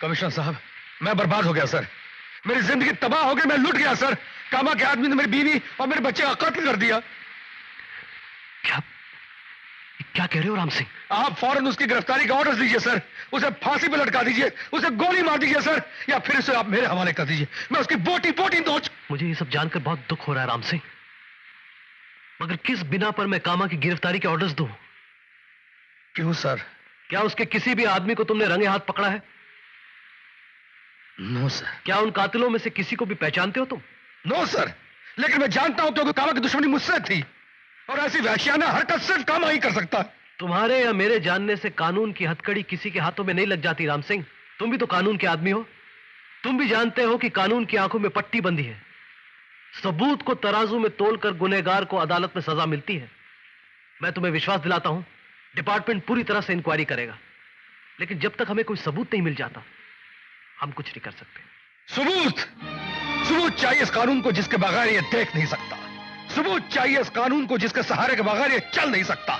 Commissioner साहब, मैं बर्बाद हो गया सर। मेरी जिंदगी तबाह हो गई, मैं लुट गया सर। कामा के आदमी ने मेरी बीवी और मेरे बच्चे का कत्ल कर दिया। क्या क्या कह रहे हो राम सिंह? आप फौरन उसकी गिरफ्तारी का ऑर्डर दीजिए सर। उसे फांसी पे लटका दीजिए, उसे गोली मार दीजिए सर, या फिर उसे आप मेरे हवाले कर दीजिए। मैं उसकी बोटी बोटी नोच। मुझे ये सब जानकर बहुत दुख हो रहा है राम सिंह, मगर किस बिना पर मैं कामा की गिरफ्तारी के ऑर्डर्स दूं? क्यों सर? क्या उसके किसी भी आदमी को तुमने रंगे हाथ पकड़ा है? No sir. क्या उन कातिलों में से किसी को भी पहचानते हो तुम? नो सर, लेकिन मैं जानता हूं क्योंकि कामा की दुश्मनी मुझसे थी, और ऐसी वहशियाना हरकत सिर्फ कामा ही कर सकता है। तुम्हारे या मेरे जानने से कानून की हथकड़ी किसी के हाथों में नहीं लग जाती राम सिंह। तुम भी तो कानून के आदमी हो। तुम भी जानते हो कि कानून की आंखों में पट्टी बंधी है। सबूत को तराजू में तोलकर गुनहगार को अदालत में सजा मिलती है। मैं तुम्हें विश्वास दिलाता हूं, डिपार्टमेंट पूरी तरह से इंक्वायरी करेगा, लेकिन जब तक हमें कोई सबूत नहीं मिल जाता हम कुछ नहीं कर सकते। सबूत चाहिए इस कानून को जिसके बगैर ये देख नहीं सकता। सबूत चाहिए इस कानून को जिसके सहारे के बगैर ये चल नहीं सकता।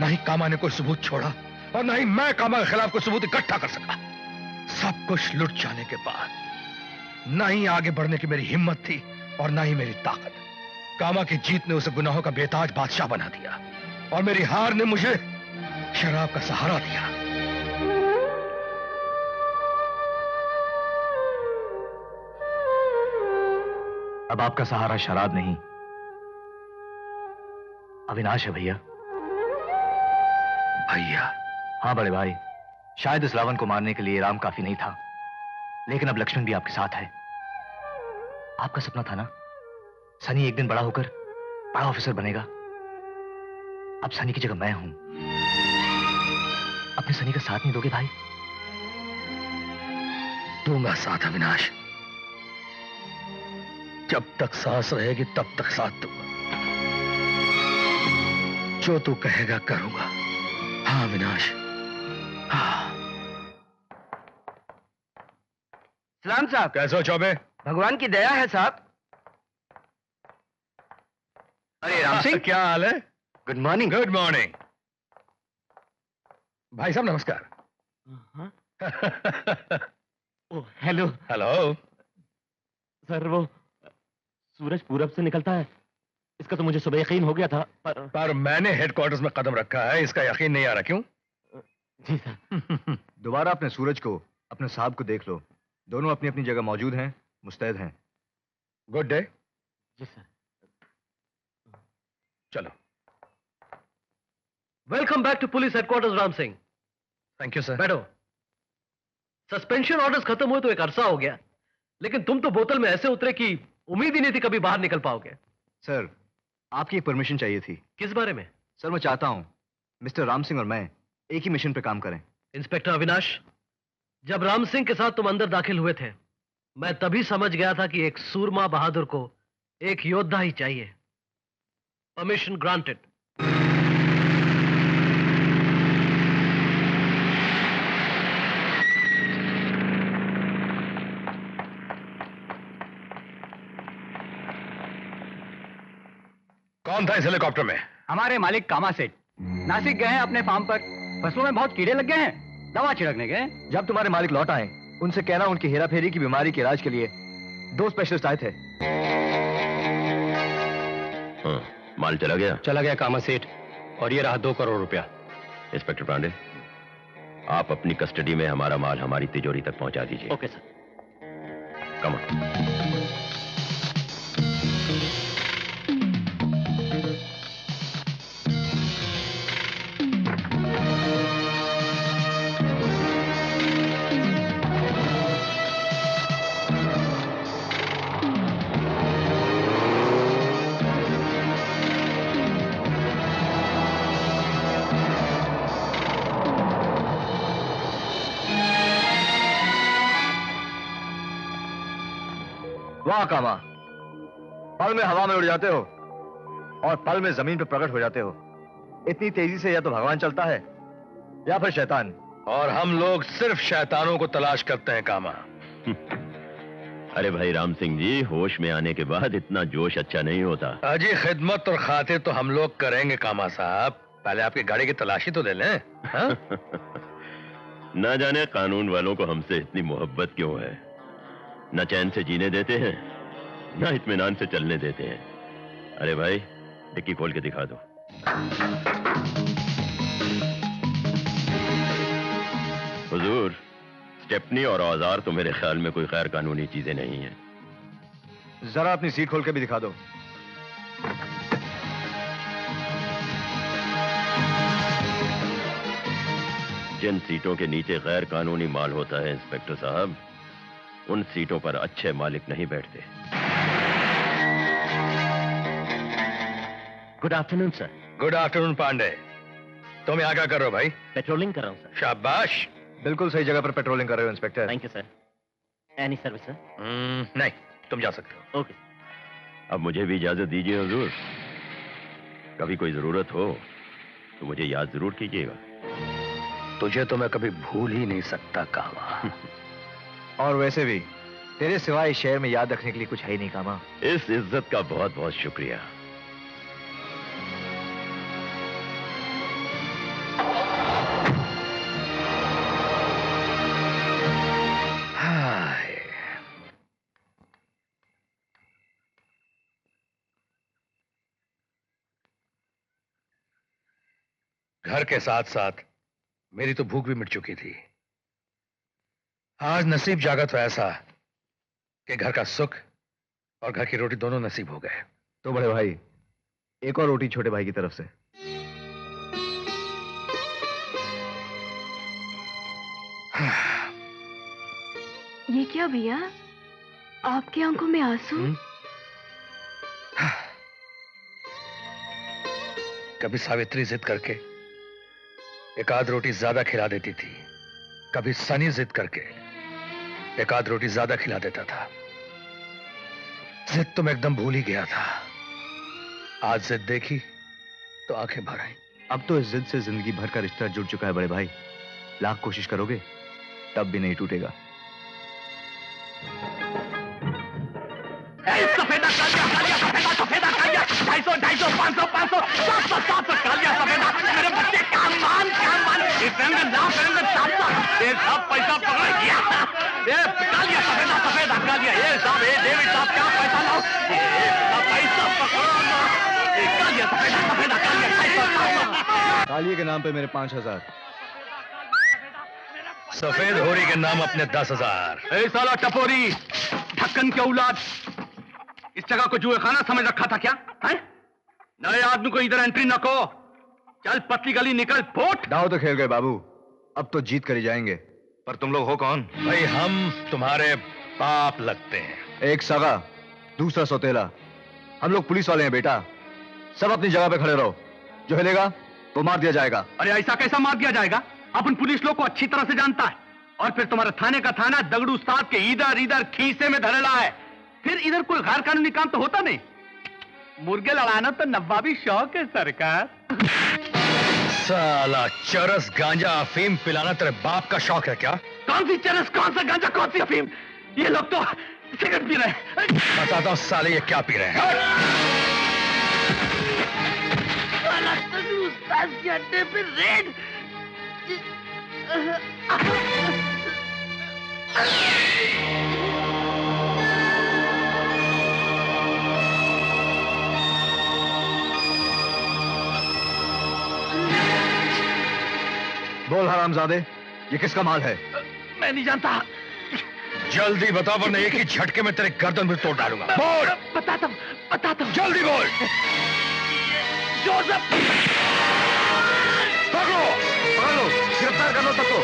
नहीं कामा ने कोई सबूत छोड़ा, और नहीं मैं कामा के खिलाफ कोई सबूत इकट्ठा कर सका। सब कुछ लुट जाने के बाद ना ही आगे बढ़ने की मेरी हिम्मत थी और ना ही मेरी ताकत। कामा की जीत ने उसे गुनाहों का बेताज बादशाह बना दिया, और मेरी हार ने मुझे शराब का सहारा दिया। अब आपका सहारा शराब नहीं, अविनाश है भैया। भैया? हाँ बड़े भाई, शायद इस रावण को मारने के लिए राम काफी नहीं था, लेकिन अब लक्ष्मण भी आपके साथ है। आपका सपना था ना सनी एक दिन बड़ा होकर बड़ा ऑफिसर बनेगा। अब सनी की जगह मैं हूं। अपने सनी का साथ नहीं दोगे भाई? दूंगा साथ अविनाश, जब तक सांस रहेगी तब तक साथ दूंगा। जो तू कहेगा करूंगा। हाँ अविनाश, हाँ। सलाम साहब। कैसे हो चौबे? भगवान की दया है साहब। अरे राम सिंह, क्या हाल है? Good morning. गुड मॉर्निंग भाई साहब, नमस्कार। हेलो। हेलो सर, वो सूरज पूरब से निकलता है, इसका तो मुझे सुबह यकीन हो गया था, पर मैंने हेडक्वार्टर्स में कदम रखा है, इसका यकीन नहीं आ रहा। क्यों? जी सर। दोबारा अपने सूरज को, अपने साहब को देख लो। दोनों अपनी अपनी जगह मौजूद हैं, मुस्तैद हैं। Good day. जी सर। चलो। Welcome back to police headquarters Ram Singh. Thank you sir. बैठो। सस्पेंशन ऑर्डर्स खत्म हुए तो एक अरसा हो गया, लेकिन तुम तो बोतल में ऐसे उतरे कि उम्मीद ही नहीं थी कभी बाहर निकल पाओगे। सर, आपकी एक परमिशन चाहिए थी। किस बारे में? सर, मैं चाहता हूं मिस्टर राम सिंह और मैं एक ही मिशन पे काम करें। इंस्पेक्टर अविनाश, जब राम सिंह के साथ तुम अंदर दाखिल हुए थे, मैं तभी समझ गया था कि एक सूरमा बहादुर को एक योद्धा ही चाहिए। Permission granted. कौन था इस हेलीकॉप्टर में? हमारे मालिक कामा सेठ नासिक गए हैं अपने फार्म पर। फसलों में बहुत कीड़े लग गए हैं, दवा छिड़कने गए। जब तुम्हारे मालिक लौट आए, उनसे कहना उनकी हेराफेरी की बीमारी के इलाज के लिए 2 स्पेशलिस्ट आए थे। हाँ, माल चला गया? चला गया कामा सेठ, और ये रहा 2 करोड़ रुपया। इंस्पेक्टर पांडे, आप अपनी कस्टडी में हमारा माल हमारी तिजोरी तक पहुंचा दीजिए। Okay sir. Come on. वाह कामा, पल में हवा में उड़ जाते हो और पल में जमीन पर प्रकट हो जाते हो। इतनी तेजी से या तो भगवान चलता है या फिर शैतान। और हम लोग सिर्फ शैतानों को तलाश करते हैं कामा। अरे भाई राम सिंह जी, होश में आने के बाद इतना जोश अच्छा नहीं होता। अजी खिदमत और खातिर तो हम लोग करेंगे कामा साहब, पहले आपकी गाड़ी की तलाशी तो ले लें। हाँ? ना जाने कानून वालों को हमसे इतनी मोहब्बत क्यों है। न चैन से जीने देते हैं, ना इत्मीनान से चलने देते हैं। अरे भाई, डिक्की खोल के दिखा दो। हुजूर, स्टेपनी और औजार तो मेरे ख्याल में कोई गैर कानूनी चीजें नहीं हैं। जरा अपनी सीट खोल के भी दिखा दो। जिन सीटों के नीचे गैर कानूनी माल होता है इंस्पेक्टर साहब, उन सीटों पर अच्छे मालिक नहीं बैठते। Good afternoon sir. Good afternoon Pandey. तुम यहाँ क्या कर रहे हो भाई? पेट्रोलिंग कर रहा हूँ सर। शाबाश, बिल्कुल सही जगह पर पेट्रोलिंग कर रहे हो inspector. Thank you sir. Any service sir? नहीं, तुम जा सकते हो। ओके। अब मुझे भी इजाजत दीजिए हुजूर। कभी कोई जरूरत हो तो मुझे याद जरूर कीजिएगा। तुझे तो मैं कभी भूल ही नहीं सकता कामा। और वैसे भी तेरे सिवाय इस शहर में याद रखने के लिए कुछ है ही नहीं कामा। इस इज्जत का बहुत बहुत शुक्रिया। घर के साथ साथ मेरी तो भूख भी मिट चुकी थी। आज नसीब जागा तो ऐसा कि घर का सुख और घर की रोटी दोनों नसीब हो गए। तो बड़े भाई, एक और रोटी छोटे भाई की तरफ से। ये क्या भैया, आपकी आंखों में आंसू? कभी सावित्री जिद करके एक आध रोटी ज्यादा खिला देती थी, कभी सनी जिद करके एक आध रोटी ज्यादा खिला देता था। जिद तो मैं एकदम भूल ही गया था। आज जिद देखी तो आंखें भर आई। अब तो इस जिद से जिंदगी भर का रिश्ता जुड़ चुका है बड़े भाई। लाख कोशिश करोगे तब भी नहीं टूटेगा। सफेदा कालिया, कालिया सफेदा, सफेदा कालिया, 250, 250, 500, 500, 700, 700 कालिया सफेदा। मेरे बच्चे क्या मान, इस रंग ना रंग 700, ये सब पैसा पकड़ गया। ये कालिया सफेदा, सफेदा कालिया। ये साहब, ये डेविड साहब, क्या पैसा लाओ, ये सब पैसा पकड़ो ना। ये कालिया सफेदा, सफेदा कालिया, 250, कालिए के नाम पे मेरे 5000। सफेद होरी के नाम अपने 10,000। ए साला टपोरी, ढक्कन के औलाद, इस जगह को जुए खाना समझ रखा था क्या? है? नए आदमी को इधर एंट्री न को। चल पतली गली निकल, फुट। दाव तो खेल गए बाबू, अब तो जीत कर ही जाएंगे। पर तुम लोग हो कौन? भाई हम तुम्हारे बाप लगते हैं। एक सगा, दूसरा सौतेला। हम लोग पुलिस वाले हैं बेटा। सब अपनी जगह पे खड़े रहो। जो हिलेगा वो मार दिया जाएगा। अरे ऐसा कैसा मार दिया जाएगा? अपन पुलिस लोग को अच्छी तरह से जानता है। और फिर तुम्हारे थाने का थाना दगड़ू साहब के इधर इधर खीसे में धरेला है। फिर इधर कोई गैर कानूनी काम तो होता नहीं। मुर्गे लड़ाना तो नवाबी शौक है सरकार। साला चरस गांजा अफीम पिलाना तेरे बाप का शौक है क्या? कौन सी चरस, कौन सा गांजा, कौन सी अफीम? ये लोग तो सिगरेट पी रहे हैं। बताता हूँ साले ये क्या पी रहे हैं। साला दगड़ू साहब के अड्डे पे रेड। बोल हरामजादे, ये किसका माल है? मैं नहीं जानता। जल्दी बता वरना एक ही झटके में तेरे गर्दन में तोड़ डालूंगा। बोल। बताता हूँ। जल्दी बोल। जोसेफ, पकड़ो, पकड़ लो, गिरफ्तार कर लो सबको।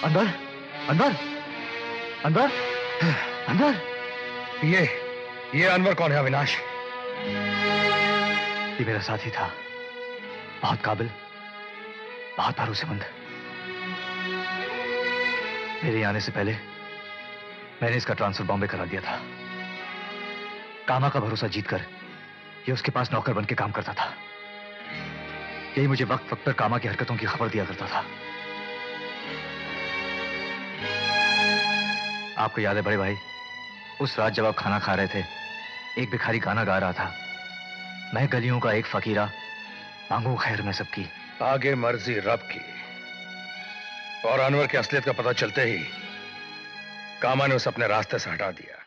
अंदर, अंदर, अंदर, अंदर। ये अनवर कौन है अविनाश? ये मेरा साथी था, बहुत काबिल, बहुत भरोसेमंद। मेरे आने से पहले मैंने इसका ट्रांसफर बॉम्बे करा दिया था। कामा का भरोसा जीतकर ये उसके पास नौकर बन के काम करता था। यही मुझे वक्त वक्त पर कामा की हरकतों की खबर दिया करता था। आपको याद है बड़े भाई, उस रात जब आप खाना खा रहे थे, एक भिखारी गाना गा रहा था, मैं गलियों का एक फकीरा, मांगू खैर मैं सबकी। आगे मर्जी रब की। और अनवर की असलियत का पता चलते ही कामा ने उसे अपने रास्ते से हटा दिया।